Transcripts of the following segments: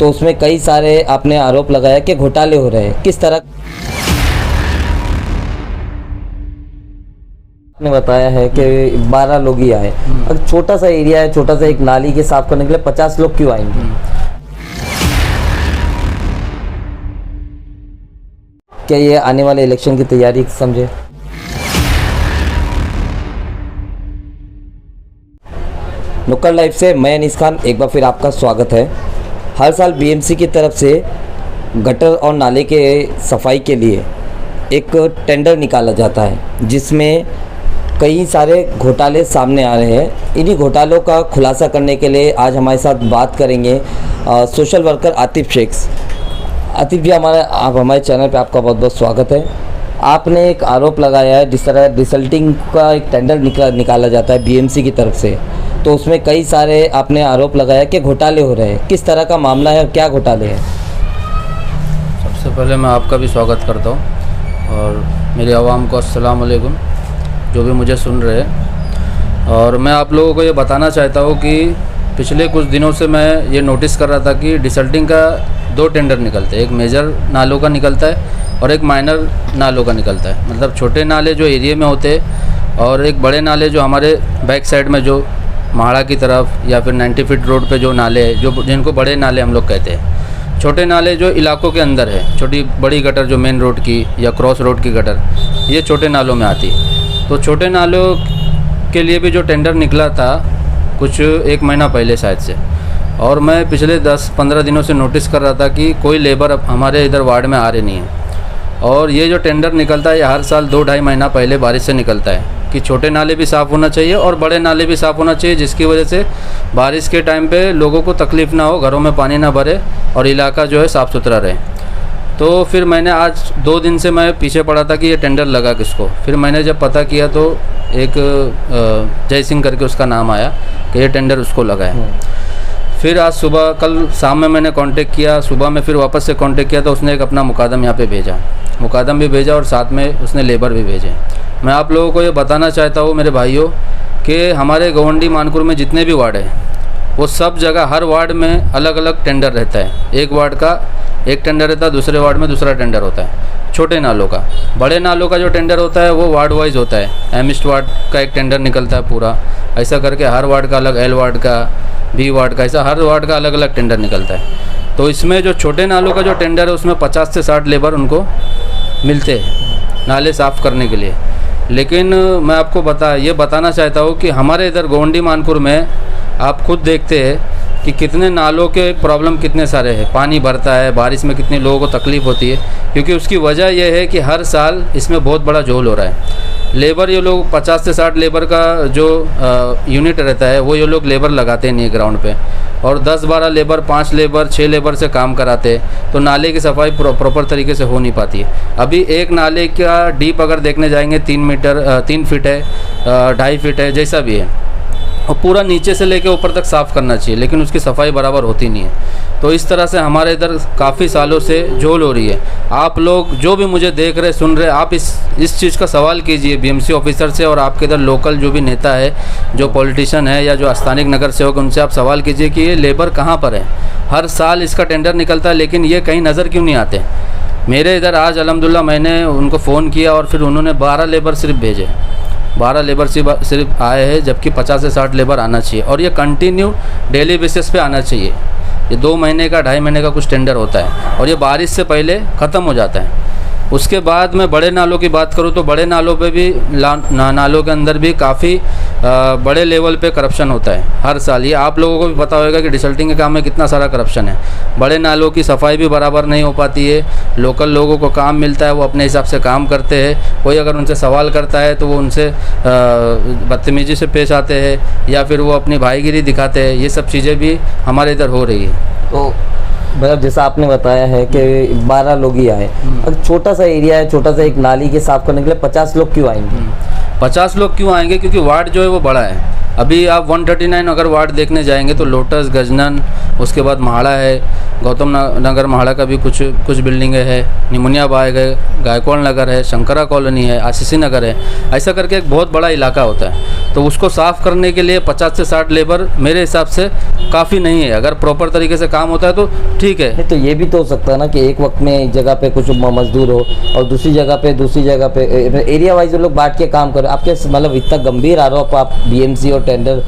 तो उसमें कई सारे आपने आरोप लगाया कि घोटाले हो रहे हैं। किस तरह आपने बताया है कि 12 लोग ही आए। अब छोटा सा एरिया है, छोटा सा एक नाली के साफ करने के लिए 50 लोग क्यों आएंगे? क्या ये आने वाले इलेक्शन की तैयारी समझे? नुक्कड़ लाइव से मैं अनीस खान एक बार फिर आपका स्वागत है। हर साल बीएमसी की तरफ से गटर और नाले के सफाई के लिए एक टेंडर निकाला जाता है, जिसमें कई सारे घोटाले सामने आ रहे हैं। इन्हीं घोटालों का खुलासा करने के लिए आज हमारे साथ बात करेंगे सोशल वर्कर आतिफ शेख। आतिफ जी, आप हमारे चैनल पे आपका बहुत बहुत स्वागत है। आपने एक आरोप लगाया है, जिस तरह रिजल्टिंग का एक टेंडर निकाला जाता है बीएमसी की तरफ से, तो उसमें कई सारे आपने आरोप लगाया कि घोटाले हो रहे हैं। किस तरह का मामला है और क्या घोटाले हैं? सबसे पहले मैं आपका भी स्वागत करता हूँ और मेरी आवाम को अस्सलाम वालेकुम, जो भी मुझे सुन रहे हैं। और मैं आप लोगों को ये बताना चाहता हूँ कि पिछले कुछ दिनों से मैं ये नोटिस कर रहा था कि डिसल्टिंग का 2 टेंडर निकलते हैं। एक मेजर नालों का निकलता है और एक माइनर नालों का निकलता है। मतलब छोटे नाले जो एरिया में होते हैं और एक बड़े नाले जो हमारे बैक साइड में जो महाड़ा की तरफ या फिर 90 फीट रोड पे जो नाले हैं, जो जिनको बड़े नाले हम लोग कहते हैं। छोटे नाले जो इलाकों के अंदर है, छोटी बड़ी गटर जो मेन रोड की या क्रॉस रोड की गटर, ये छोटे नालों में आती है। तो छोटे नालों के लिए भी जो टेंडर निकला था कुछ 1 महीना पहले शायद से, और मैं पिछले 10-15 दिनों से नोटिस कर रहा था कि कोई लेबर अब हमारे इधर वार्ड में आ रहे नहीं है। और ये जो टेंडर निकलता है ये हर साल 2-2.5 महीना पहले बारिश से निकलता है कि छोटे नाले भी साफ़ होना चाहिए और बड़े नाले भी साफ़ होना चाहिए, जिसकी वजह से बारिश के टाइम पे लोगों को तकलीफ़ ना हो, घरों में पानी ना भरे और इलाका जो है साफ़ सुथरा रहे। तो फिर मैंने आज 2 दिन से मैं पीछे पड़ा था कि ये टेंडर लगा किसको। फिर मैंने जब पता किया तो एक जय सिंह करके उसका नाम आया कि ये टेंडर उसको लगा है। फिर आज सुबह, कल शाम में मैंने कांटेक्ट किया, सुबह में फिर वापस से कांटेक्ट किया तो उसने एक अपना मुकादम यहाँ पे भेजा, मुकादम भी भेजा और साथ में उसने लेबर भी भेजे। मैं आप लोगों को ये बताना चाहता हूँ मेरे भाइयों कि हमारे गोवंडी मानपुर में जितने भी वार्ड हैं वो सब जगह हर वार्ड में अलग अलग टेंडर रहता है। एक वार्ड का एक टेंडर रहता है, दूसरे वार्ड में दूसरा टेंडर होता है छोटे नालों का। बड़े नालों का जो टेंडर होता है वो वार्ड वाइज होता है। एमिस्ट वार्ड का एक टेंडर निकलता है पूरा, ऐसा करके हर वार्ड का अलग, एल वार्ड का, बी वार्ड का, ऐसा हर वार्ड का अलग अलग टेंडर निकलता है। तो इसमें जो छोटे नालों का जो टेंडर है उसमें 50 से 60 लेबर उनको मिलते हैं नाले साफ़ करने के लिए। लेकिन मैं आपको बताना चाहता हूँ कि हमारे इधर गोवंडी मानपुर में आप खुद देखते हैं कि कितने नालों के प्रॉब्लम कितने सारे हैं। पानी भरता है, बारिश में कितने लोगों को तकलीफ़ होती है, क्योंकि उसकी वजह यह है कि हर साल इसमें बहुत बड़ा झोल हो रहा है। लेबर ये लोग 50 से 60 लेबर का जो यूनिट रहता है वो ये लोग लेबर लगाते नहीं ग्राउंड पे, और 10-12 लेबर, 5 लेबर, 6 लेबर से काम कराते, तो नाले की सफाई प्रॉपर तरीके से हो नहीं पाती है। अभी एक नाले का डीप अगर देखने जाएंगे 3 फीट है, 2.5 फीट है, जैसा भी है, और पूरा नीचे से लेके ऊपर तक साफ़ करना चाहिए, लेकिन उसकी सफाई बराबर होती नहीं है। तो इस तरह से हमारे इधर काफ़ी सालों से झोल हो रही है। आप लोग जो भी मुझे देख रहे सुन रहे, आप इस चीज़ का सवाल कीजिए बीएमसी ऑफिसर से, और आपके इधर लोकल जो भी नेता है, जो पॉलिटिशियन है या जो स्थानिक नगर सेवक, उनसे आप सवाल कीजिए कि ये लेबर कहाँ पर है। हर साल इसका टेंडर निकलता है, लेकिन ये कहीं नज़र क्यों नहीं आते। मेरे इधर आज अल्हम्दुलिल्लाह मैंने उनको फ़ोन किया और फिर उन्होंने 12 लेबर सिर्फ भेजे, 12 लेबर सिर्फ आए हैं, जबकि 50 से 60 लेबर आना चाहिए, और ये कंटिन्यू डेली बेसिस पे आना चाहिए। ये 2 महीने का, 2.5 महीने का कुछ टेंडर होता है और ये बारिश से पहले ख़त्म हो जाता है। उसके बाद मैं बड़े नालों की बात करूँ तो बड़े नालों पे भी नालों के अंदर भी काफ़ी बड़े लेवल पे करप्शन होता है हर साल। ये आप लोगों को भी पता होगा कि डिसल्टिंग के काम में कितना सारा करप्शन है। बड़े नालों की सफाई भी बराबर नहीं हो पाती है। लोकल लोगों को काम मिलता है, वो अपने हिसाब से काम करते हैं। कोई अगर उनसे सवाल करता है तो वो उनसे बदतमीजी से पेश आते हैं या फिर वो अपनी भाईगिरी दिखाते हैं। ये सब चीज़ें भी हमारे इधर हो रही है। तो मतलब जैसा आपने बताया है कि 12 लोग ही आए, अब छोटा सा एरिया है, छोटा सा एक नाली के साफ करने के लिए 50 लोग क्यों आएंगे? 50 लोग क्यों आएंगे? क्योंकि वार्ड जो है वो बड़ा है। अभी आप 139 अगर वार्ड देखने जाएंगे तो लोटस, गजनन, उसके बाद महाड़ा है, गौतम नगर महाड़ा का भी कुछ बिल्डिंगें है, निमुनिया बाग है, गायकवाड़ नगर है, शंकरा कॉलोनी है, आशीषी नगर है। ऐसा करके एक बहुत बड़ा इलाका होता है। तो उसको साफ़ करने के लिए 50 से 60 लेबर मेरे हिसाब से काफ़ी नहीं है। अगर प्रॉपर तरीके से काम होता है तो ठीक है। नहीं तो ये भी तो हो सकता है ना कि एक वक्त में एक जगह पे कुछ मजदूर हो और दूसरी जगह पे एरिया वाइज लोग बांट के काम करें। आपके मतलब इतना गंभीर आरोप आप बीएमसी और टेंडर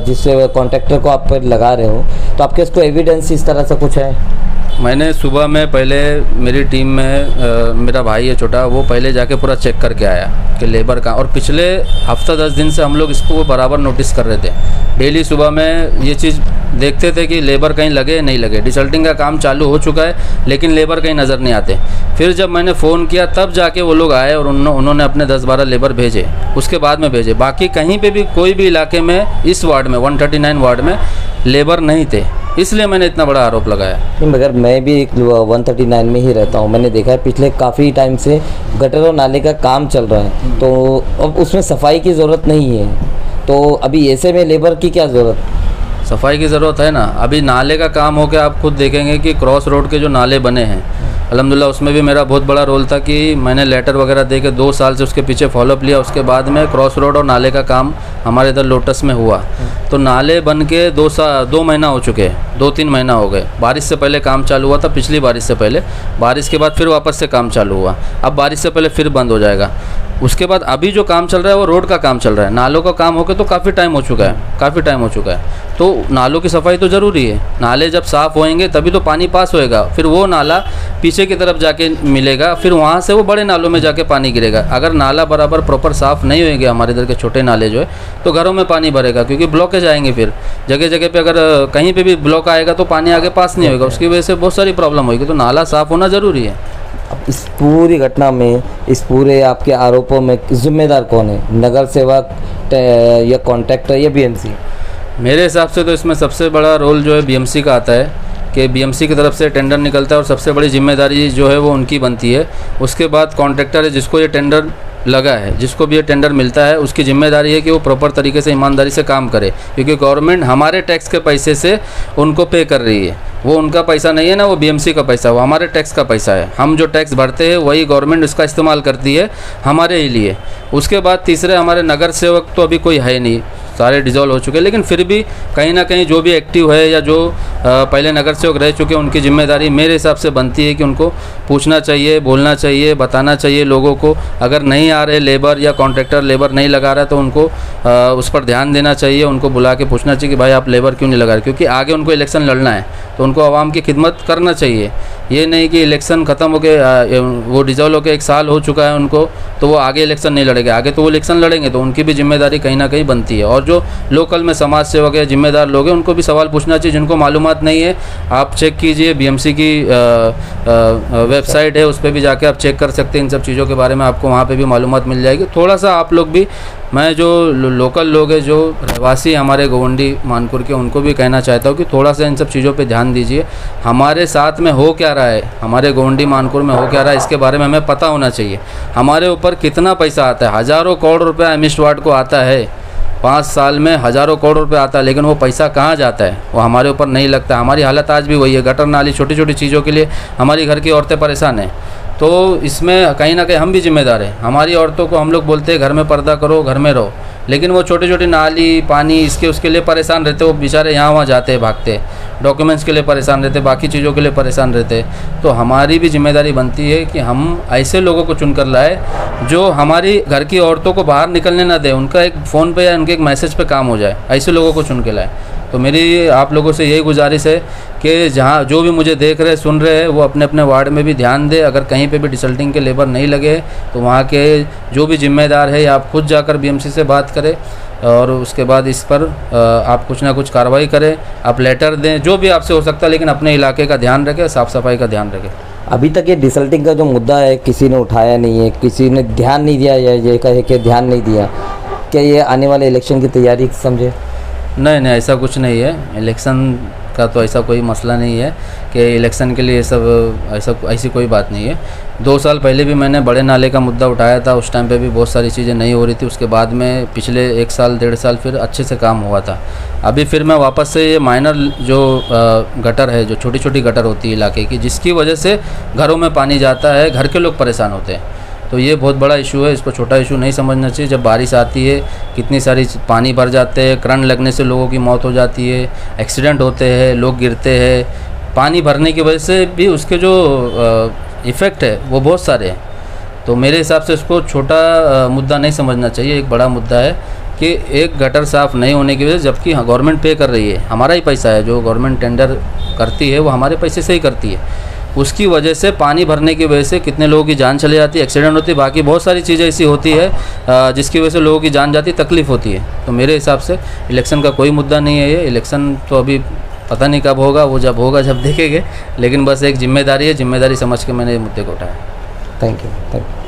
जिससे कॉन्ट्रैक्टर को आप पर लगा रहे हो, तो आपके इसको एविडेंस इस तरह से कुछ है? मैंने सुबह में पहले मेरी टीम में मेरा भाई है छोटा, वो पहले जाके पूरा चेक करके आया कि लेबर का, और पिछले हफ्ता 10 दिन से हम लोग इसको बराबर नोटिस कर रहे थे। डेली सुबह में ये चीज़ देखते थे कि लेबर कहीं लगे नहीं लगे। डिसल्टिंग का काम चालू हो चुका है लेकिन लेबर कहीं नज़र नहीं आते। फिर जब मैंने फ़ोन किया तब जाके वो लोग आए और उन्होंने अपने 10-12 लेबर भेजे, उसके बाद में भेजे। बाकी कहीं पे भी कोई भी इलाके में इस वार्ड में 139 वार्ड में लेबर नहीं थे, इसलिए मैंने इतना बड़ा आरोप लगाया। नहीं मगर मैं भी 139 में ही रहता हूँ। मैंने देखा है पिछले काफ़ी टाइम से गटर और नाले का काम चल रहा है, तो अब उसमें सफाई की ज़रूरत नहीं है। तो अभी ऐसे में लेबर की क्या ज़रूरत? सफाई की ज़रूरत है ना। अभी नाले का काम हो के आप खुद देखेंगे कि क्रॉस रोड के जो नाले बने हैं, अल्हम्दुलिल्लाह उसमें भी मेरा बहुत बड़ा रोल था कि मैंने लेटर वगैरह दे के 2 साल से उसके पीछे फॉलोअप लिया। उसके बाद में क्रॉस रोड और नाले का काम हमारे इधर लोटस में हुआ। तो नाले बन के 2 महीना हो चुके हैं, 2-3 महीना हो गए। बारिश से पहले काम चालू हुआ था, पिछली बारिश से पहले। बारिश के बाद फिर वापस से काम चालू हुआ, अब बारिश से पहले फिर बंद हो जाएगा। उसके बाद अभी जो काम चल रहा है वो रोड का काम चल रहा है। नालों का काम होकर तो काफ़ी टाइम हो चुका है, तो नालों की सफाई तो ज़रूरी है। नाले जब साफ़ होएंगे तभी तो पानी पास होएगा, फिर वो नाला पीछे की तरफ जाके मिलेगा, फिर वहाँ से वो बड़े नालों में जाके पानी गिरेगा। अगर नाला बराबर प्रॉपर साफ़ नहीं होएंगे हमारे इधर के छोटे नाले जो है, तो घरों में पानी भरेगा, क्योंकि ब्लॉकेज आएंगे। फिर जगह जगह पे अगर कहीं पे भी ब्लॉक आएगा तो पानी आगे पास नहीं होगा, उसकी वजह से बहुत सारी प्रॉब्लम होगी। तो नाला साफ़ होना ज़रूरी है। अब इस पूरी घटना में, इस पूरे आपके आरोपों में जिम्मेदार कौन है? नगर सेवक या कॉन्ट्रैक्टर या बीएमसी? मेरे हिसाब से तो इसमें सबसे बड़ा रोल जो है बीएमसी का आता है कि बीएमसी की तरफ से टेंडर निकलता है और सबसे बड़ी जिम्मेदारी जो है वो उनकी बनती है। उसके बाद कॉन्ट्रैक्टर है, जिसको ये टेंडर लगा है, जिसको भी ये टेंडर मिलता है, उसकी जिम्मेदारी है कि वो प्रॉपर तरीके से ईमानदारी से काम करे, क्योंकि गवर्नमेंट हमारे टैक्स के पैसे से उनको पे कर रही है। वो उनका पैसा नहीं है ना, वो बीएमसी का पैसा, वो हमारे टैक्स का पैसा है। हम जो टैक्स भरते हैं वही गवर्नमेंट उसका इस्तेमाल करती है हमारे ही लिए। उसके बाद तीसरे हमारे नगर सेवक तो अभी कोई है नहीं, सारे डिज़ोल्व हो चुके हैं, लेकिन फिर भी कहीं ना कहीं जो भी एक्टिव है या जो पहले नगर सेवक रह चुके हैं, उनकी जिम्मेदारी मेरे हिसाब से बनती है कि उनको पूछना चाहिए, बोलना चाहिए, बताना चाहिए लोगों को। अगर नहीं आ रहे लेबर या कॉन्ट्रैक्टर लेबर नहीं लगा रहा है तो उनको उस पर ध्यान देना चाहिए, उनको बुला के पूछना चाहिए कि भाई आप लेबर क्यों नहीं लगा रहे, क्योंकि आगे उनको इलेक्शन लड़ना है, तो उनको आवाम की खिदमत करना चाहिए। ये नहीं कि इलेक्शन ख़त्म हो के वो डिज़ोल्व होकर 1 साल हो चुका है उनको, तो वो आगे इलेक्शन नहीं लड़ेंगे। आगे तो वो इलेक्शन लड़ेंगे, तो उनकी भी जिम्मेदारी कहीं ना कहीं बनती है। और जो लोकल में समाज सेवक है, जिम्मेदार लोग हैं, उनको भी सवाल पूछना चाहिए। जिनको मालूमात नहीं है, आप चेक कीजिए, बीएमसी की वेबसाइट है, उस पर भी जाके आप चेक कर सकते हैं इन सब चीज़ों के बारे में, आपको वहाँ पे भी मालूमात मिल जाएगी। थोड़ा सा आप लोग भी, मैं जो लोकल लोग हैं, जो रहवासी हमारे गोवंडी मानपुर के, उनको भी कहना चाहता हूँ कि थोड़ा सा इन सब चीज़ों पे ध्यान दीजिए। हमारे साथ में हो क्या रहा है, हमारे गोवंडी मानपुर में हो क्या रहा है, इसके बारे में हमें पता होना चाहिए। हमारे ऊपर कितना पैसा आता है, हज़ारों करोड़ रुपया एमिस्ट वार्ड को आता है, 5 साल में हज़ारों करोड़ रुपए आता है, लेकिन वो पैसा कहाँ जाता है, वो हमारे ऊपर नहीं लगता। हमारी हालत आज भी वही है, गटर नाली छोटी छोटी चीज़ों के लिए हमारी घर की औरतें परेशान हैं। तो इसमें कहीं ना कहीं हम भी जिम्मेदार हैं। हमारी औरतों को हम लोग बोलते हैं घर में पर्दा करो, घर में रहो, लेकिन वो छोटी छोटी नाली पानी इसके उसके लिए परेशान रहते, वो बेचारे यहाँ वहाँ जाते भागते, डॉक्यूमेंट्स के लिए परेशान रहते, बाकी चीज़ों के लिए परेशान रहते। तो हमारी भी जिम्मेदारी बनती है कि हम ऐसे लोगों को चुन कर लाए जो हमारी घर की औरतों को बाहर निकलने ना दे, उनका एक फ़ोन पे या उनके एक मैसेज पे काम हो जाए, ऐसे लोगों को चुन के लाए। तो मेरी आप लोगों से यही गुजारिश है कि जहाँ जो भी मुझे देख रहे सुन रहे हैं, वो अपने अपने वार्ड में भी ध्यान दे। अगर कहीं पे भी डिसल्टिंग के लेबर नहीं लगे तो वहाँ के जो भी जिम्मेदार है, या आप खुद जाकर बीएमसी से बात करें और उसके बाद इस पर आप कुछ ना कुछ कार्रवाई करें, आप लेटर दें, जो भी आपसे हो सकता है, लेकिन अपने इलाके का ध्यान रखें, साफ़ सफाई का ध्यान रखें। अभी तक ये डिसल्टिंग का जो मुद्दा है किसी ने उठाया नहीं है, किसी ने ध्यान नहीं दिया, या ये कहे कि ध्यान नहीं दिया। क्या ये आने वाले इलेक्शन की तैयारी समझे? नहीं, ऐसा कुछ नहीं है। इलेक्शन का तो ऐसा कोई मसला नहीं है कि इलेक्शन के लिए सब ऐसी कोई बात नहीं है। 2 साल पहले भी मैंने बड़े नाले का मुद्दा उठाया था, उस टाइम पे भी बहुत सारी चीज़ें नहीं हो रही थी। उसके बाद में पिछले 1 साल 1.5 साल फिर अच्छे से काम हुआ था। अभी फिर मैं वापस से ये माइनर जो गटर है, जो छोटी छोटी गटर होती है इलाके की, जिसकी वजह से घरों में पानी जाता है, घर के लोग परेशान होते हैं। तो ये बहुत बड़ा इशू है, इसको छोटा इशू नहीं समझना चाहिए। जब बारिश आती है कितनी सारी पानी भर जाते हैं, करंट लगने से लोगों की मौत हो जाती है, एक्सीडेंट होते हैं, लोग गिरते हैं। पानी भरने की वजह से भी उसके जो इफ़ेक्ट है वो बहुत सारे हैं। तो मेरे हिसाब से इसको छोटा मुद्दा नहीं समझना चाहिए, एक बड़ा मुद्दा है कि एक गटर साफ़ नहीं होने की वजह से, जबकि गवर्नमेंट पे कर रही है, हमारा ही पैसा है, जो गवर्नमेंट टेंडर करती है वो हमारे पैसे से ही करती है, उसकी वजह से पानी भरने की वजह से कितने लोगों की जान चली जाती है, एक्सीडेंट होती है, बाकी बहुत सारी चीज़ें ऐसी होती है जिसकी वजह से लोगों की जान जाती, तकलीफ़ होती है। तो मेरे हिसाब से इलेक्शन का कोई मुद्दा नहीं है ये। इलेक्शन तो अभी पता नहीं कब होगा, वो जब होगा जब देखेंगे, लेकिन बस एक जिम्मेदारी है, जिम्मेदारी समझ के मैंने ये मुद्दे को उठाया। Thank you.